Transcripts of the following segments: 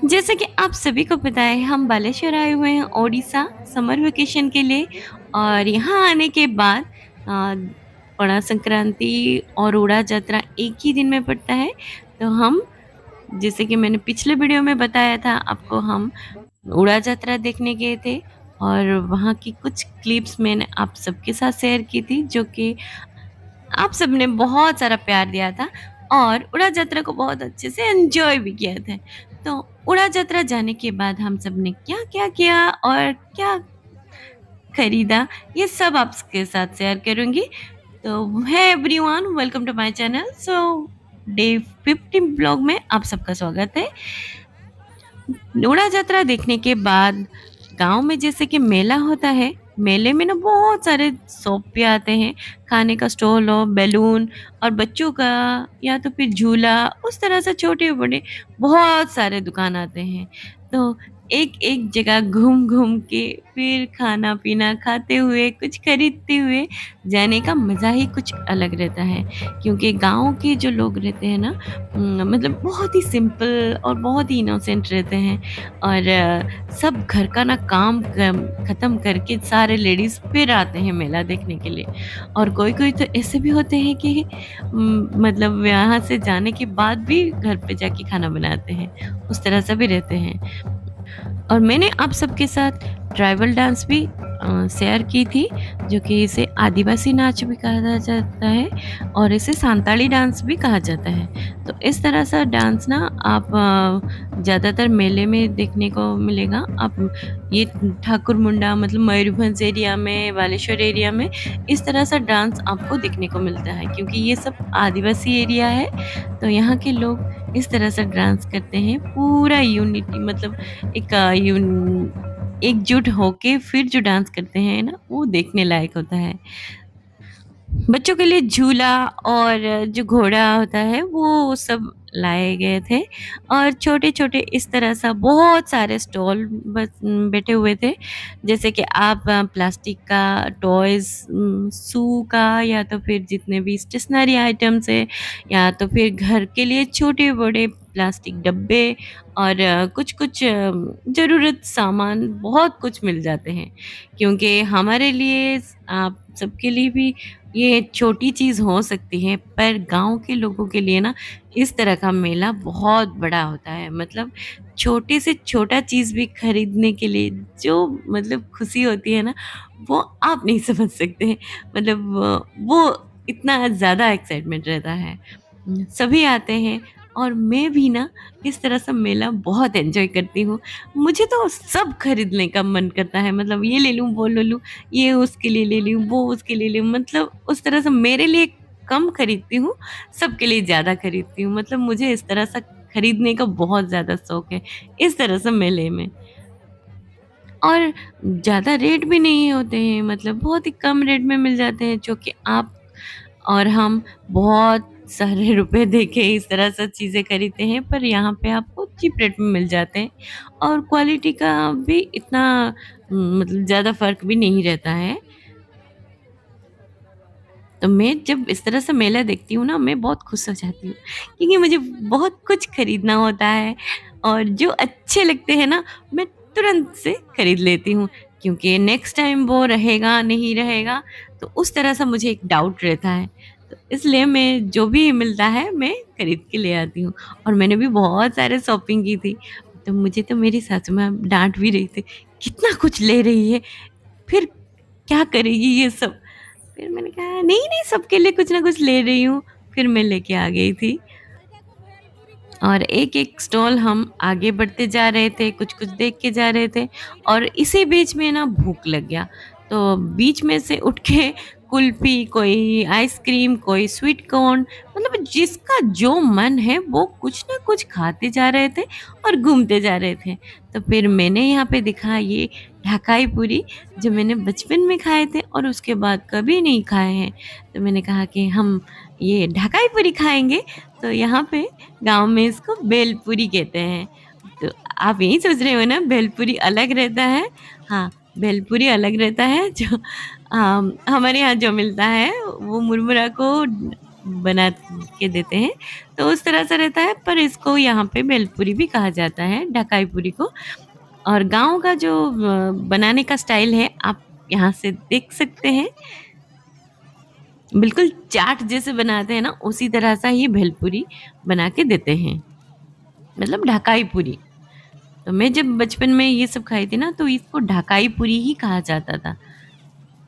जैसे कि आप सभी को पता है हम बालेश्वर आए हुए हैं ओडिशा समर वेकेशन के लिए। और यहाँ आने के बाद अ, पणा संक्रांति और उड़ा यात्रा एक ही दिन में पड़ता है। तो हम, जैसे कि मैंने पिछले वीडियो में बताया था आपको, हम उड़ा यात्रा देखने गए थे। और वहाँ की कुछ क्लिप्स मैंने आप सबके साथ शेयर की थी, जो कि आप सबने बहुत सारा प्यार दिया था और उड़ा यात्रा को बहुत अच्छे से एंजॉय भी किया था। तो उड़ा यात्रा जाने के बाद हम सब ने क्या-क्या किया और क्या खरीदा, ये सब आपके साथ शेयर करूँगी। तो hey everyone, welcome to my channel. So day 50 blog में आप सबका स्वागत है। उड़ा यात्रा देखने के बाद गाँव में जैसे कि मेला होता है, मेले में ना बहुत सारे शॉप पे आते हैं, खाने का स्टॉल हो, बैलून और बच्चों का या तो फिर झूला, उस तरह से छोटे-बड़े बहुत सारे दुकान आते हैं। तो एक-एक जगह घूम-घूम के फिर खाना-पीना खाते हुए, कुछ खरीदते हुए जाने का मज़ा ही कुछ अलग रहता है। क्योंकि गाँव के जो लोग रहते हैं ना, मतलब बहुत ही सिंपल और बहुत ही इनोसेंट रहते हैं। और सब घर का ना काम ख़त्म करके सारे लेडीज़ फिर आते हैं मेला देखने के लिए। और कोई-कोई तो ऐसे भी होते हैं कि मतलब यहाँ से जाने के बाद भी घर पे जाके खाना बनाते हैं, उस तरह से भी रहते हैं। और मैंने आप सबके साथ ट्राइबल डांस भी शेयर की थी, जो कि इसे आदिवासी नाच भी कहा जाता है और इसे सांताली डांस भी कहा जाता है। तो इस तरह सा डांस ना आप ज़्यादातर मेले में देखने को मिलेगा। आप ये ठाकुर मुंडा मतलब मयूरभंज एरिया में, बालेश्वर एरिया में इस तरह सा डांस आपको देखने को मिलता है, क्योंकि ये सब आदिवासी एरिया है। तो यहाँ के लोग इस तरह से डांस करते हैं, पूरा यूनिटी मतलब एक एकजुट होके फिर जो डांस करते हैं ना, वो देखने लायक होता है। बच्चों के लिए झूला और जो घोड़ा होता है वो सब लाए गए थे। और छोटे-छोटे इस तरह सा बहुत सारे स्टॉल बस बैठे हुए थे। जैसे कि आप प्लास्टिक का टॉयज़, शू का, या तो फिर जितने भी स्टेशनरी आइटम्स हैं, या तो फिर घर के लिए छोटे-बड़े प्लास्टिक डब्बे और कुछ-कुछ ज़रूरत सामान बहुत कुछ मिल जाते हैं। क्योंकि हमारे लिए आप सबके लिए भी ये छोटी चीज़ हो सकती है, पर गाँव के लोगों के लिए ना इस तरह का मेला बहुत बड़ा होता है। मतलब छोटे से छोटा चीज़ भी खरीदने के लिए जो मतलब खुशी होती है ना, वो आप नहीं समझ सकते हैं। मतलब वो इतना ज़्यादा एक्साइटमेंट रहता है। सभी आते हैं और मैं भी ना इस तरह से मेला बहुत एन्जॉय करती हूँ। मुझे तो सब खरीदने का मन करता है, मतलब ये ले लूँ, वो ले लूँ, ये उसके लिए ले लूँ, वो उसके लिए ले लूँ, मतलब उस तरह से मेरे लिए कम खरीदती हूँ, सबके लिए ज़्यादा खरीदती हूँ। मतलब मुझे इस तरह से खरीदने का बहुत ज़्यादा शौक है, इस तरह से मेले में। और ज़्यादा रेट भी नहीं होते हैं, मतलब बहुत ही कम रेट में मिल जाते हैं, जो कि आप और हम बहुत सारे रुपए दे के इस तरह से चीज़ें खरीदते हैं, पर यहाँ पे आपको चीप रेट में मिल जाते हैं। और क्वालिटी का भी इतना मतलब ज़्यादा फ़र्क भी नहीं रहता है। तो मैं जब इस तरह से मेला देखती हूँ ना, मैं बहुत खुश हो जाती हूँ, क्योंकि मुझे बहुत कुछ खरीदना होता है और जो अच्छे लगते हैं ना, मैं तुरंत से खरीद लेती हूँ, क्योंकि नेक्स्ट टाइम वो रहेगा, नहीं रहेगा, तो उस तरह से मुझे एक डाउट रहता है। तो इसलिए मैं जो भी मिलता है, मैं खरीद के ले आती हूँ। और मैंने भी बहुत सारे शॉपिंग की थी, तो मुझे तो मेरी सासू माँ डाँट भी रही थी, "कितना कुछ ले रही है, फिर क्या करेगी ये सब?" फिर मैंने कहा नहीं-नहीं, सबके लिए कुछ ना कुछ ले रही हूँ, फिर मैं लेके आ गई थी। और एक-एक स्टॉल हम आगे बढ़ते जा रहे थे, कुछ-कुछ देख के जा रहे थे और इसी बीच में ना भूख लग गया। तो बीच में से उठ के कुल्फ़ी, कोई आइसक्रीम, कोई स्वीट कॉर्न, मतलब जिसका जो मन है वो कुछ ना कुछ खाते जा रहे थे और घूमते जा रहे थे। तो फिर मैंने यहाँ पे देखा ये ढाकाई पूरी, जो मैंने बचपन में खाए थे और उसके बाद कभी नहीं खाए हैं। तो मैंने कहा कि हम ये ढाकाई पूरी खाएँगे, तो यहाँ पे गाँव में इसको भेलपूरी कहते हैं। तो आप यही सोच रहे हो ना, भेलपूरी अलग रहता है? हाँ, भेलपूरी अलग रहता है, जो हमारे यहाँ जो मिलता है वो मुरमुरा को बना के देते हैं, तो उस तरह से रहता है, पर इसको यहाँ पे भेलपूरी भी कहा जाता है, ढकाई पूरी को। और गाँव का जो बनाने का स्टाइल है, आप यहाँ से देख सकते हैं, बिल्कुल चाट जैसे बनाते हैं ना, उसी तरह सा ही भेलपूरी बना के देते हैं, मतलब ढकाई पूरी। तो मैं जब बचपन में ये सब खाई थी ना, तो इसको ढकाई पूरी ही कहा जाता था।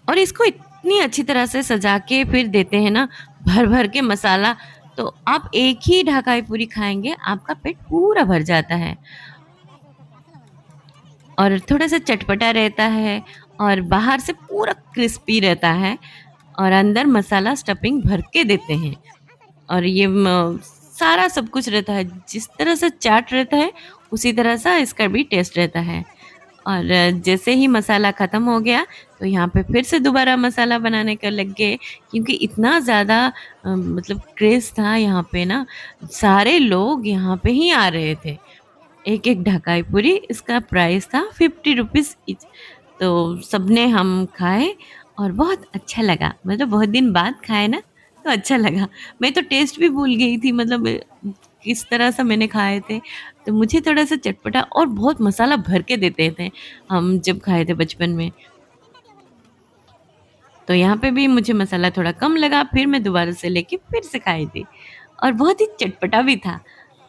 और इसको इतनी अच्छी तरह से सजा के फिर देते हैं ना, भर-भर के मसाला, तो आप एक ही ढकाई पूरी खाएँगे, आपका पेट पूरा भर जाता है। और थोड़ा-सा चटपटा रहता है और बाहर से पूरा क्रिस्पी रहता है और अंदर मसाला स्टफिंग भर के देते हैं। और ये सारा सब कुछ रहता है, जिस तरह से चाट रहता है, उसी तरह सा इसका भी टेस्ट रहता है। और जैसे ही मसाला ख़त्म हो गया, तो यहाँ पे फिर से दोबारा मसाला बनाने का लग गए, क्योंकि इतना ज़्यादा मतलब क्रेज़ था यहाँ पे ना, सारे लोग यहाँ पे ही आ रहे थे। एक-एक ढकाई पूरी, इसका प्राइस था 50 रुपीज़ ईच। तो सबने हम खाए और बहुत अच्छा लगा, मतलब बहुत दिन बाद खाए ना, तो अच्छा लगा। मैं तो टेस्ट भी भूल गई थी, मतलब किस तरह से मैंने खाए थे। तो मुझे थोड़ा-सा चटपटा और बहुत मसाला भर के देते थे, हम जब खाए थे बचपन में। तो यहाँ पे भी मुझे मसाला थोड़ा कम लगा, फिर मैं दोबारा से लेके फिर से खाई थी और बहुत ही चटपटा भी था।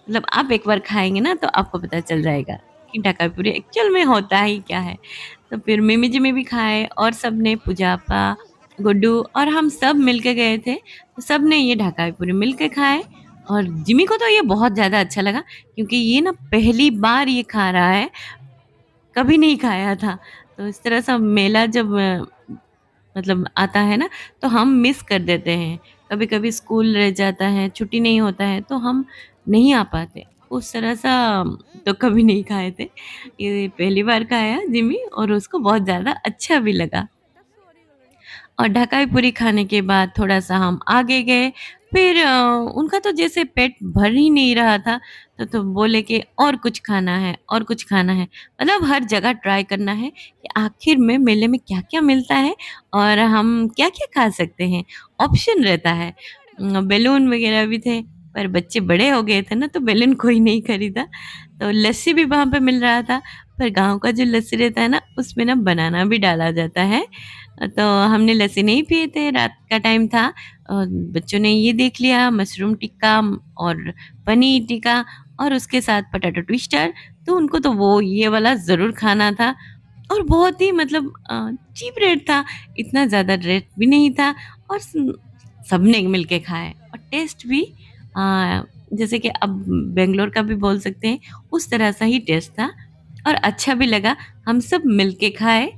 मतलब आप एक बार खाएँगे ना, तो आपको पता चल जाएगा कि ढाका पूरी एक्चुअल में होता ही क्या है। तो फिर मिमी जी में भी खाए और सबने पूजापा, गुड्डू और हम सब मिल के गए थे। तो सबने ये ढाका पूरी मिल के खाए और जिमी को तो ये बहुत ज़्यादा अच्छा लगा, क्योंकि ये ना पहली बार ये खा रहा है, कभी नहीं खाया था। तो इस तरह से मेला जब मतलब आता है ना, तो हम मिस कर देते हैं। कभी-कभी स्कूल रह जाता है, छुट्टी नहीं होता है, तो हम नहीं आ पाते। उस तरह सा तो कभी नहीं खाए थे। ये पहली बार खाया जिमी और उसको बहुत ज़्यादा अच्छा भी लगा। और ढकाई पूरी खाने के बाद थोड़ा-सा हम आगे गए, फिर उनका तो जैसे पेट भर ही नहीं रहा था, तो बोले कि और कुछ खाना है, और कुछ खाना है। मतलब हर जगह ट्राई करना है कि आखिर में मेले में क्या-क्या मिलता है और हम क्या-क्या खा सकते हैं, ऑप्शन रहता है। बैलून वगैरह भी थे, पर बच्चे बड़े हो गए थे ना, तो बैलून कोई नहीं खरीदा। तो लस्सी भी वहाँ पे मिल रहा था, पर गाँव का जो लस्सी रहता है ना, उसमें ना बनाना भी डाला जाता है। तो हमने लस्सी नहीं पिए थे, रात का टाइम था। बच्चों ने ये देख लिया मशरूम टिक्का और पनीर टिक्का और उसके साथ पोटैटो ट्विस्टर, तो उनको तो वो ये वाला ज़रूर खाना था और बहुत ही मतलब चीप रेट था, इतना ज़्यादा रेट भी नहीं था और सबने मिल के खाए और टेस्ट भी अ, जैसे कि अब बैंगलोर का भी बोल सकते हैं, उस तरह सा ही टेस्ट था और अच्छा भी लगा। हम सब मिल के खाए।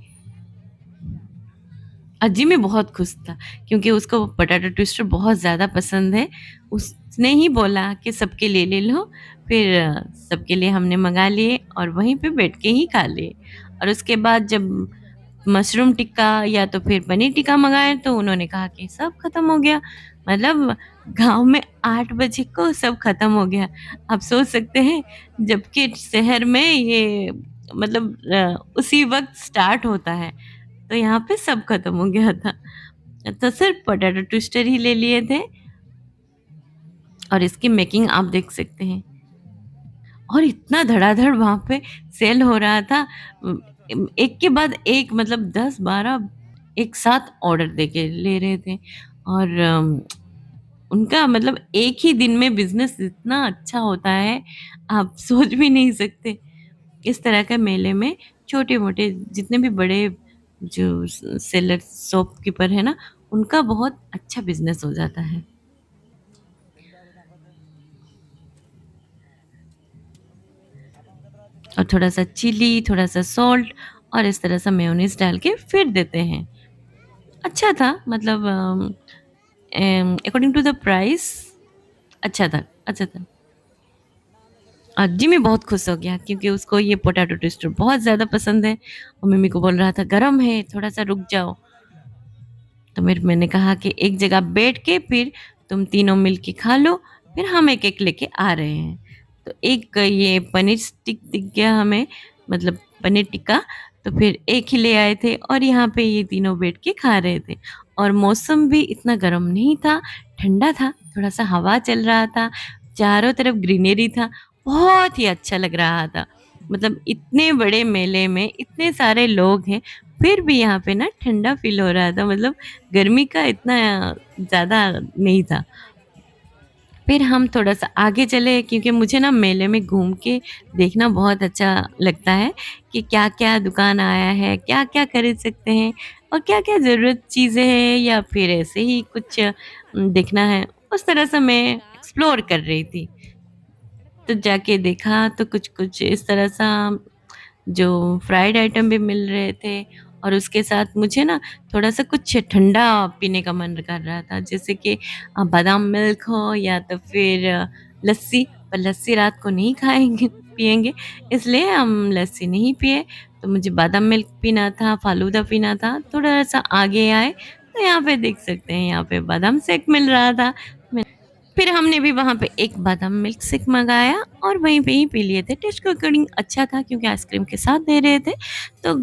जिमी बहुत खुश था, क्योंकि उसको पोटैटो ट्विस्टर बहुत ज़्यादा पसंद है। उसने ही बोला कि सबके लिए ले लो, फिर सबके लिए हमने मँगा लिए और वहीं पे बैठ के ही खा लिए। और उसके बाद जब मशरूम टिक्का या तो फिर पनीर टिक्का मँगाए, तो उन्होंने कहा कि सब खत्म हो गया। मतलब गाँव में 8 बजे को सब खत्म हो गया। आप सोच सकते हैं, जबकि शहर में ये मतलब उसी वक़्त स्टार्ट होता है। तो यहाँ पे सब खत्म हो गया था। तो सिर्फ़ पोटैटो ट्विस्टर ही ले लिए थे और इसकी मेकिंग आप देख सकते हैं। और इतना धड़ाधड़ वहाँ पे सेल हो रहा था। एक के बाद एक, मतलब 10-12 एक साथ ऑर्डर देके ले रहे थे और उनका मतलब एक ही दिन में बिज़नेस इतना अच्छा होता है, आप सोच भी नहीं सकते। इस तरह के मेले में छोटे-मोटे जितने भी बड़े जो सेलर शॉपकीपर है ना, उनका बहुत अच्छा बिज़नेस हो जाता है। और थोड़ा-सा चिली, थोड़ा-सा सॉल्ट और इस तरह से मेयोनीज़ डाल के फिर देते हैं। अच्छा था, मतलब अकॉर्डिंग टू द प्राइस अच्छा था, अच्छा था। जिमी बहुत खुश हो गया, क्योंकि उसको ये पोटैटो ट्विस्टर बहुत ज़्यादा पसंद है और मम्मी को बोल रहा था गरम है, थोड़ा-सा रुक जाओ। तो मैंने कहा कि एक जगह बैठ के फिर तुम तीनों मिल के खा लो, फिर हम एक-एक लेके आ रहे हैं। तो एक ये पनीर स्टिक दिख गया हमें, मतलब पनीर टिक्का, तो फिर एक ही ले आए थे और यहाँ पे ये तीनों बैठ के खा रहे थे और मौसम भी इतना गर्म नहीं था, ठंडा था, थोड़ा-सा हवा चल रहा था, चारों तरफ ग्रीनरी था, बहुत ही अच्छा लग रहा था। मतलब इतने बड़े मेले में इतने सारे लोग हैं, फिर भी यहाँ पे ना ठंडा फ़ील हो रहा था, मतलब गर्मी का इतना ज़्यादा नहीं था। फिर हम थोड़ा-सा आगे चले क्योंकि मुझे ना मेले में घूम के देखना बहुत अच्छा लगता है कि क्या-क्या दुकान आया है, क्या-क्या खरीद सकते हैं और क्या-क्या ज़रूरत चीज़ें हैं या फिर ऐसे ही कुछ देखना है। उस तरह से मैं एक्सप्लोर कर रही थी। तो जाके देखा तो कुछ-कुछ इस तरह सा जो फ्राइड आइटम भी मिल रहे थे और उसके साथ मुझे ना थोड़ा-सा कुछ ठंडा पीने का मन कर रहा था, जैसे कि बादाम मिल्क हो या तो फिर लस्सी, पर लस्सी रात को नहीं खाएँगे पिएँगे, इसलिए हम लस्सी नहीं पिए। तो मुझे बादाम मिल्क पीना था, फालूदा पीना था। थोड़ा-सा आगे आए, तो यहाँ पे देख सकते हैं, यहाँ पे बादाम शेक मिल रहा था। फिर हमने भी वहाँ पे एक बादाम मिल्क शेक मँगाया और वहीं पे ही पी लिए थे। टेस्ट के अकॉर्डिंग अच्छा था क्योंकि आइसक्रीम के साथ दे रहे थे। तो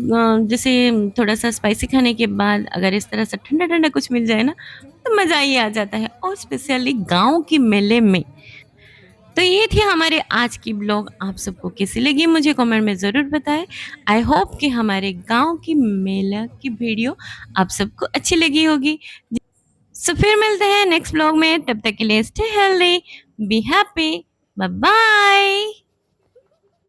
जैसे थोड़ा-सा स्पाइसी खाने के बाद अगर इस तरह से ठंडा-ठंडा कुछ मिल जाए ना, तो मज़ा ही आ जाता है और स्पेशली गाँव के मेले में। तो ये थी हमारे आज की ब्लॉग। आप सबको कैसी लगी मुझे कमेंट में ज़रूर बताएँ। आई होप कि हमारे गाँव की मेला की वीडियो आप सबको अच्छी लगी होगी। सो फिर मिलते हैं नेक्स्ट व्लॉग में, तब तक के लिए stay healthy, be happy, bye bye.